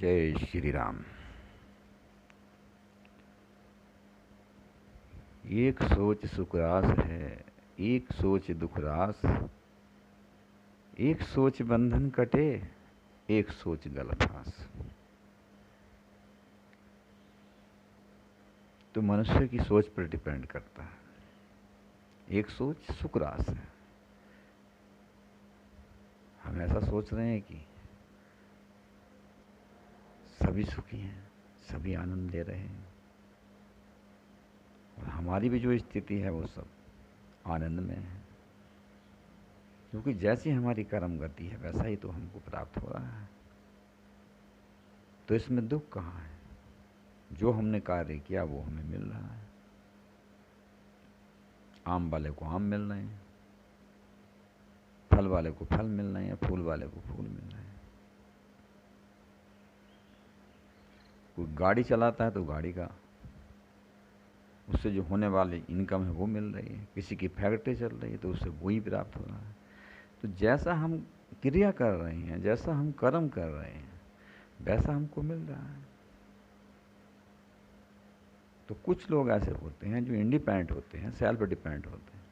जय श्री राम। एक सोच सुखरास है, एक सोच दुखरास, एक सोच बंधन कटे, एक सोच गल फांस। तो मनुष्य की सोच पर डिपेंड करता है। एक सोच सुखरास है, हम ऐसा सोच रहे हैं कि सभी सुखी हैं, सभी आनंद ले रहे हैं, और हमारी भी जो स्थिति है वो सब आनंद में है, क्योंकि जैसी हमारी कर्म गति है वैसा ही तो हमको प्राप्त हो रहा है। तो इसमें दुख कहाँ है? जो हमने कार्य किया वो हमें मिल रहा है। आम वाले को आम मिल रहे हैं, फल वाले को फल मिल रहे हैं, फूल वाले को फूल मिल रहे हैं। कोई गाड़ी चलाता है तो गाड़ी का उससे जो होने वाली इनकम है वो मिल रही है। किसी की फैक्ट्री चल रही है तो उससे वही प्राप्त हो रहा है। तो जैसा हम क्रिया कर रहे हैं, जैसा हम कर्म कर रहे हैं, वैसा हमको मिल रहा है। तो कुछ लोग ऐसे होते हैं जो इंडिपेंडेंट होते हैं, सेल्फ डिपेंडेंट होते हैं,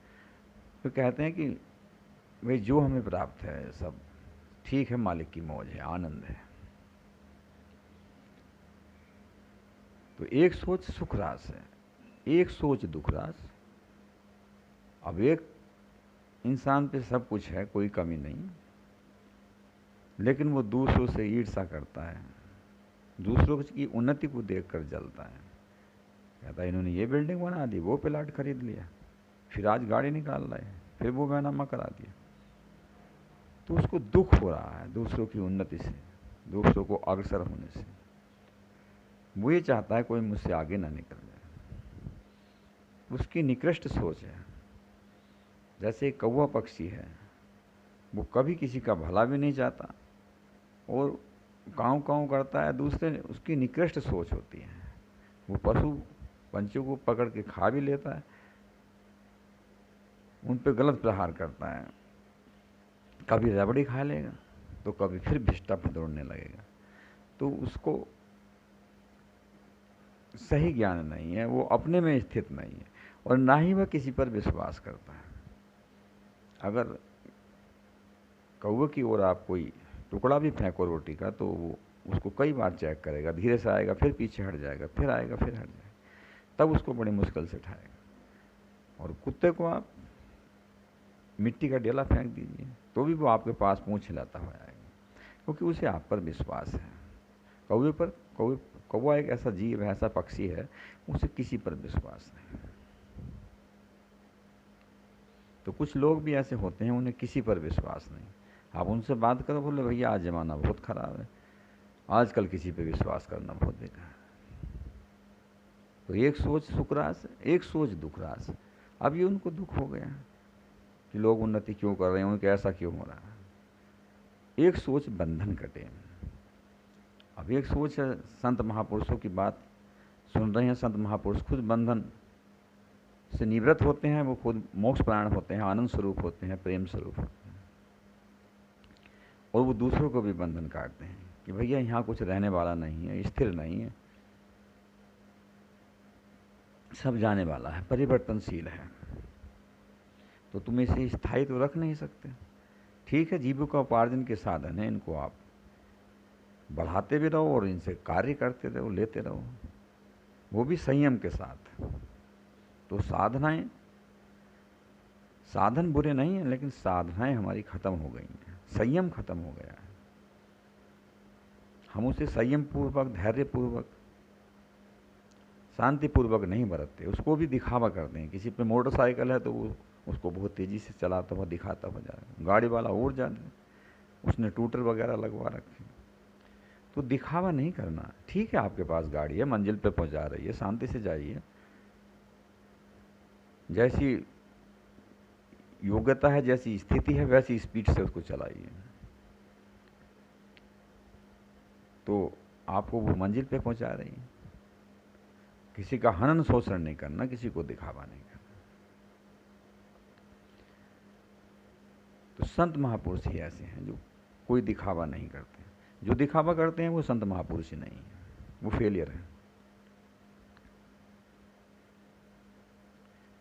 तो कहते हैं कि भाई जो हमें प्राप्त है सब ठीक है, मालिक की मौज है, आनंद है। तो एक सोच सुखरास है, एक सोच दुखरास। अब एक इंसान पे सब कुछ है, कोई कमी नहीं, लेकिन वो दूसरों से ईर्ष्या करता है, दूसरों की उन्नति को देखकर जलता है। कहता है इन्होंने ये बिल्डिंग बना दी, वो प्लाट खरीद लिया, फिर आज गाड़ी निकाल रहे हैं, फिर वो बैनामा करा दिया। तो उसको दुख हो रहा है दूसरों की उन्नति से, दूसरों को अग्रसर होने से। वो ये चाहता है कोई मुझसे आगे ना निकल जाए। उसकी निकृष्ट सोच है। जैसे एक कौवा पक्षी है, वो कभी किसी का भला भी नहीं चाहता और काँव काँव करता है दूसरे, उसकी निकृष्ट सोच होती है। वो पशु पंछियों को पकड़ के खा भी लेता है, उन पे गलत प्रहार करता है, कभी रबड़ी खा लेगा तो कभी फिर भिष्टा दौड़ने लगेगा। तो उसको सही ज्ञान नहीं है, वो अपने में स्थित नहीं है, और ना ही वह किसी पर विश्वास करता है। अगर कौवे की ओर आप कोई टुकड़ा भी फेंको रोटी का तो वो उसको कई बार चेक करेगा, धीरे से आएगा, फिर पीछे हट जाएगा, फिर आएगा, फिर हट जाएगा, तब उसको बड़ी मुश्किल से उठाएगा। और कुत्ते को आप मिट्टी का डेला फेंक दीजिए तो भी वो आपके पास पूंछ हिलाता हुआ आएगा, क्योंकि उसे आप पर विश्वास है। कौवे पर कौवा एक ऐसा जीव है, ऐसा पक्षी है, उसे किसी पर विश्वास नहीं। तो कुछ लोग भी ऐसे होते हैं, उन्हें किसी पर विश्वास नहीं। आप उनसे बात करो, बोले भैया आज ज़माना बहुत ख़राब है, आजकल किसी पे विश्वास करना बहुत बेकार है। तो एक सोच सुखरास, एक सोच दुखरास। अब ये उनको दुख हो गया कि लोग उन्नति क्यों कर रहे हैं, उनके ऐसा क्यों हो रहा है। एक सोच बंधन कटे। अब एक सोच है, संत महापुरुषों की बात सुन रहे हैं, संत महापुरुष खुद बंधन से निवृत्त होते हैं, वो खुद मोक्ष प्राण होते हैं, आनंद स्वरूप होते हैं, प्रेम स्वरूप होते हैं, और वो दूसरों को भी बंधन काटते हैं कि भैया यहाँ कुछ रहने वाला नहीं है, स्थिर नहीं है, सब जाने वाला है, परिवर्तनशील है, तो तुम इसे स्थायी तो रख नहीं सकते। ठीक है, जीविका उपार्जन के साधन है, इनको आप बढ़ाते भी रहो और इनसे कार्य करते रहो, लेते रहो, वो भी संयम के साथ। तो साधनाएं, साधन बुरे नहीं हैं, लेकिन साधनाएं हमारी खत्म हो गई हैं, संयम खत्म हो गया है। हम उसे संयम पूर्वक, धैर्य पूर्वक, शांति पूर्वक नहीं बरतते, उसको भी दिखावा करते हैं। किसी पे मोटरसाइकिल है तो वो उसको बहुत तेज़ी से चलाता हुआ दिखाता हुआ जा रहा है, गाड़ी वाला और जाता है, उसने टूटर वगैरह लगवा रखे। तो दिखावा नहीं करना। ठीक है, आपके पास गाड़ी है, मंजिल पे पहुंचा रही है, शांति से जाइए, जैसी योग्यता है, जैसी स्थिति है, वैसी स्पीड से उसको चलाइए, तो आपको वो मंजिल पे पहुंचा रही है। किसी का हनन शोषण नहीं करना, किसी को दिखावा नहीं करना। तो संत महापुरुष ही ऐसे हैं जो कोई दिखावा नहीं करते। जो दिखावा करते हैं वो संत महापुरुष ही नहीं है, वो फेलियर है।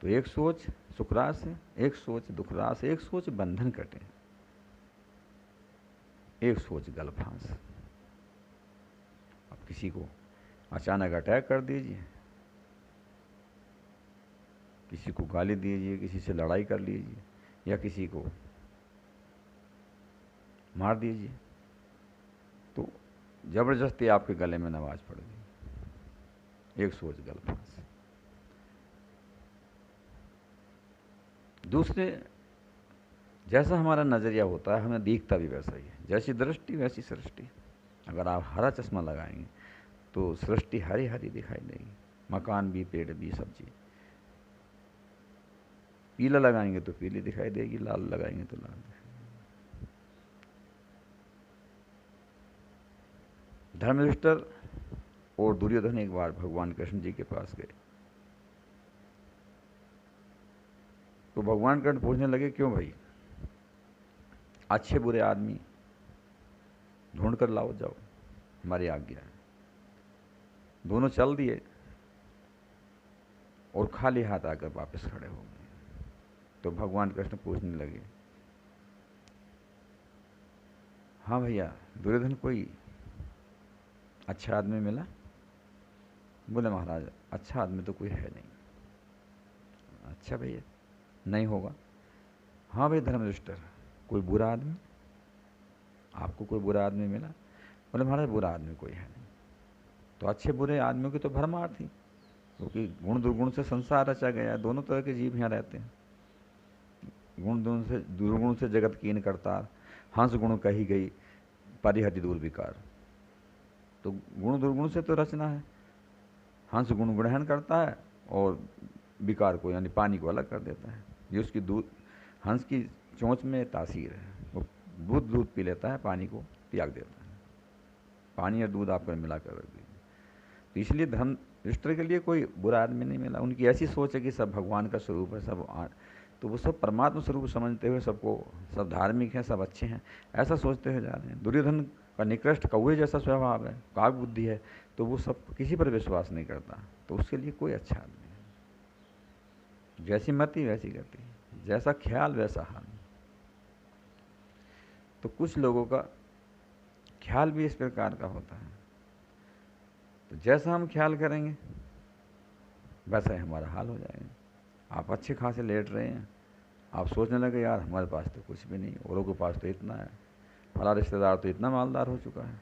तो एक सोच सुखरास है, एक सोच दुखरास, एक सोच बंधन कटे, एक सोच गलफांस। अब किसी को अचानक अटैक कर दीजिए, किसी को गाली दीजिए, किसी से लड़ाई कर लीजिए, या किसी को मार दीजिए, तो जबरदस्ती आपके गले में नवाज पड़ गई, एक सोच गलफांस। दूसरे, जैसा हमारा नज़रिया होता है हमें दिखता भी वैसा ही है, जैसी दृष्टि वैसी सृष्टि। अगर आप हरा चश्मा लगाएंगे तो सृष्टि हरी हरी दिखाई देगी, मकान भी, पेड़ भी, सब्जी। पीला लगाएंगे तो पीली दिखाई देगी, लाल लगाएंगे तो लाल दिखाई देगी। धर्मयुधिष्ठिर और दुर्योधन एक बार भगवान कृष्ण जी के पास गए, तो भगवान कृष्ण पूछने लगे, क्यों भाई, अच्छे बुरे आदमी ढूंढ कर लाओ, जाओ, हमारी आज्ञा है। दोनों चल दिए और खाली हाथ आकर वापस खड़े हो गए। तो भगवान कृष्ण पूछने लगे, हाँ भैया दुर्योधन कोई अच्छा आदमी मिला? बोले महाराज अच्छा आदमी तो कोई है नहीं। अच्छा भैया, नहीं होगा। हाँ भाई धर्मयुधिष्ठिर, कोई बुरा आदमी, आपको कोई बुरा आदमी मिला? बोले महाराज बुरा आदमी कोई है नहीं। तो अच्छे बुरे आदमियों की तो भरमार थी, क्योंकि गुण दुर्गुण से संसार रचा गया है, दोनों तरह के जीव यहाँ रहते हैं। गुण दुर्गुण से जगत कीन करतार, हंस गुण कही गई परिहति दूर विकार। तो गुण दुर्गुण से तो रचना है, हंस गुण गुणहन करता है और विकार को यानी पानी को अलग कर देता है। ये उसकी दूध, हंस की चोंच में तासीर है, वो दूध पी लेता है, पानी को त्याग देता है। पानी और दूध आपको मिला कर रख दीजिए। तो इसलिए धर्मयुधिष्ठिर के लिए कोई बुरा आदमी नहीं मिला। उनकी ऐसी सोच है कि सब भगवान का स्वरूप है, सब तो वो सब परमात्मा स्वरूप समझते हुए सबको, सब धार्मिक हैं, सब अच्छे हैं, ऐसा सोचते हुए जा रहे हैं। दुर्योधन का निकृष्ट कौवे जैसा स्वभाव है, काग बुद्धि है, तो वो सब किसी पर विश्वास नहीं करता, तो उसके लिए कोई अच्छा आदमी है। जैसी मति वैसी गति, जैसा ख्याल वैसा हाल। तो कुछ लोगों का ख्याल भी इस प्रकार का होता है, तो जैसा हम ख्याल करेंगे वैसा ही हमारा हाल हो जाएगा। आप अच्छे खासे लेट रहे हैं, आप सोचने लगे यार हमारे पास तो कुछ भी नहीं, औरों के पास तो इतना है, फला रिश्तेदार तो इतना मालदार हो चुका है,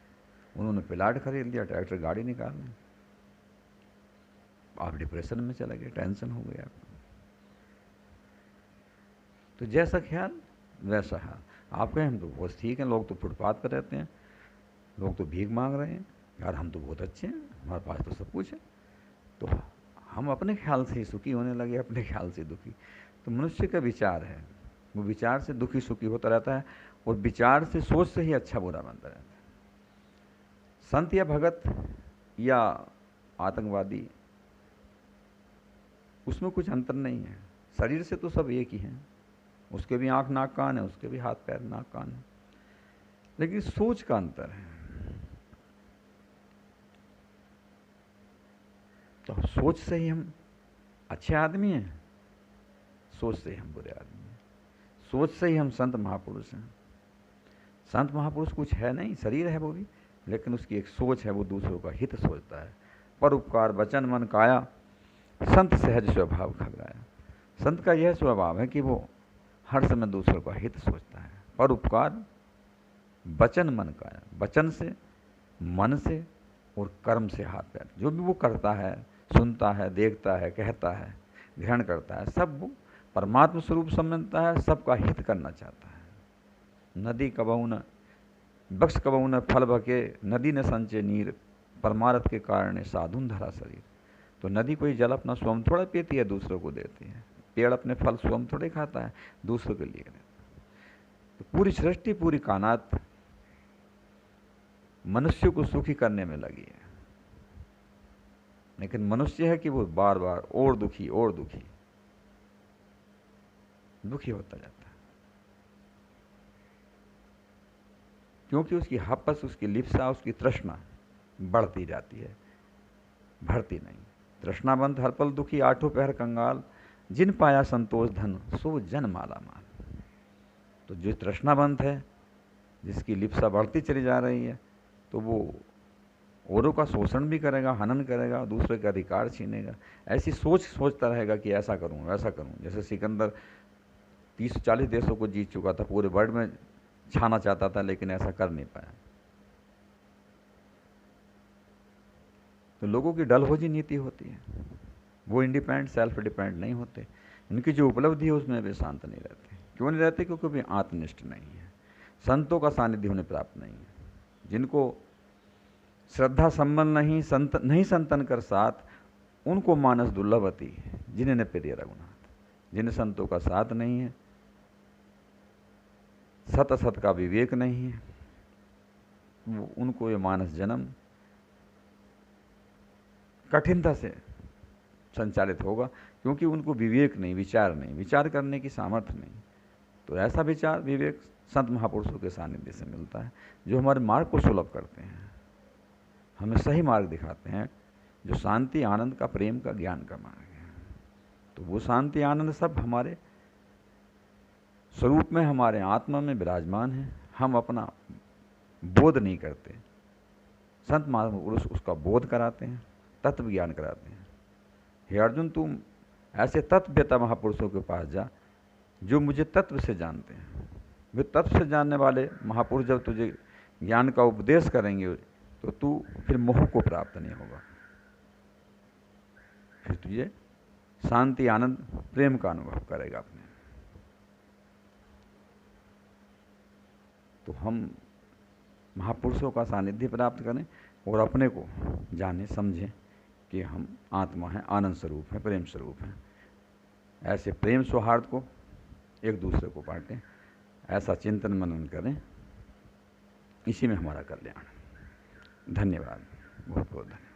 उन्होंने प्लाट खरीद लिया, ट्रैक्टर गाड़ी निकाल ली। आप डिप्रेशन में चले गए, टेंशन हो गया आपको। तो जैसा ख्याल वैसा हाल। आप कहें हम तो बहुत ठीक हैं, लोग तो फुटपाथ पर रहते हैं, लोग तो भीख मांग रहे हैं, यार हम तो बहुत अच्छे हैं, हमारे पास तो सब कुछ है। तो हम अपने ख्याल से ही सुखी होने लगे, अपने ख्याल से दुखी। तो मनुष्य का विचार है, वो विचार से दुखी सुखी होता रहता है, और विचार से, सोच से ही अच्छा बुरा बनता रहता है। संत या भगत या आतंकवादी, उसमें कुछ अंतर नहीं है, शरीर से तो सब एक ही हैं, उसके भी आंख नाक कान है, उसके भी हाथ पैर नाक कान है, लेकिन सोच का अंतर है। तो सोच से ही हम अच्छे आदमी हैं, सोच से ही हम बुरे आदमी हैं, सोच से ही हम संत महापुरुष हैं। संत महापुरुष कुछ है नहीं, शरीर है वो भी, लेकिन उसकी एक सोच है, वो दूसरों का हित सोचता है। परोपकार वचन मन काया, संत सहज स्वभाव खगाया। संत का यह स्वभाव है कि वो हर समय दूसरों का हित सोचता है। परोपकार वचन मन काया, वचन से, मन से और कर्म से, हाथ पैर, जो भी वो करता है, सुनता है, देखता है, कहता है, ग्रहण करता है, सब वो परमात्मा स्वरूप समझता है, सबका हित करना चाहता है। नदी कबहू न बख्श कबहू न फल भके, नदी न संचे नीर, परमार्थ के कारण साधुन धरा शरीर। तो नदी कोई जल अपना स्वयं थोड़ा पीती है, दूसरों को देती है। पेड़ अपने फल स्वयं थोड़े खाता है, दूसरों के लिए। तो पूरी सृष्टि, पूरी कायनात मनुष्य को सुखी करने में लगी है, लेकिन मनुष्य है कि वो बार बार और दुखी और दुखी होता जाता है। क्योंकि उसकी हपस, उसकी लिप्सा, उसकी तृष्णा बढ़ती जाती है, भरती नहीं। तृष्णाबंध हर पल दुखी, आठों पहर कंगाल, जिन पाया संतोष धन सो जन माला माल। तो जो तृष्णाबंध है, जिसकी लिप्सा बढ़ती चली जा रही है, तो वो औरों का शोषण भी करेगा, हनन करेगा, दूसरे का अधिकार छीनेगा। ऐसी सोचता रहेगा कि ऐसा करूं वैसा करूं। जैसे सिकंदर 30-40 देशों को जीत चुका था, पूरे वर्ल्ड में छाना चाहता था, लेकिन ऐसा कर नहीं पाया। तो लोगों की डलहौजी नीति होती है, वो इंडिपेंडेंट, सेल्फ डिपेंडेंट नहीं होते। उनकी जो उपलब्धि है उसमें वे शांत नहीं रहते। क्यों नहीं रहते? क्योंकि वे आत्मनिष्ठ नहीं है, संतों का सानिध्य उन्हें प्राप्त नहीं है। जिनको श्रद्धा संबंध नहीं, संतन कर साथ, उनको मानस दुर्लभती, जिन्हें न प्रिय रघुनाथ। जिन संतों का साथ नहीं है, सत असत का विवेक नहीं है, उनको ये मानस जन्म कठिनता से संचालित होगा, क्योंकि उनको विवेक नहीं, विचार नहीं, विचार करने की सामर्थ्य नहीं। तो ऐसा विचार विवेक संत महापुरुषों के सानिध्य से मिलता है, जो हमारे मार्ग को सुलभ करते हैं, हमें सही मार्ग दिखाते हैं, जो शांति, आनंद का, प्रेम का, ज्ञान का मार्ग है। तो वो शांति, आनंद सब हमारे स्वरूप में, हमारे आत्मा में विराजमान है। हम अपना बोध नहीं करते, संत महापुरुष उसका बोध कराते हैं, तत्व ज्ञान कराते हैं। हे अर्जुन, तुम ऐसे तत्ववेता महापुरुषों के पास जा जो मुझे तत्व से जानते हैं। वे तत्व से जानने वाले महापुरुष जब तुझे ज्ञान का उपदेश करेंगे, तो तू फिर मोह को प्राप्त नहीं होगा, फिर तुझे शांति, आनंद, प्रेम का अनुभव करेगा अपने। तो हम महापुरुषों का सानिध्य प्राप्त करें और अपने को जाने समझें कि हम आत्मा हैं, आनंद स्वरूप हैं, प्रेम स्वरूप हैं। ऐसे प्रेम सौहार्द को एक दूसरे को बांटें, ऐसा चिंतन मनन करें, इसी में हमारा कल्याण। धन्यवाद, बहुत बहुत धन्यवाद।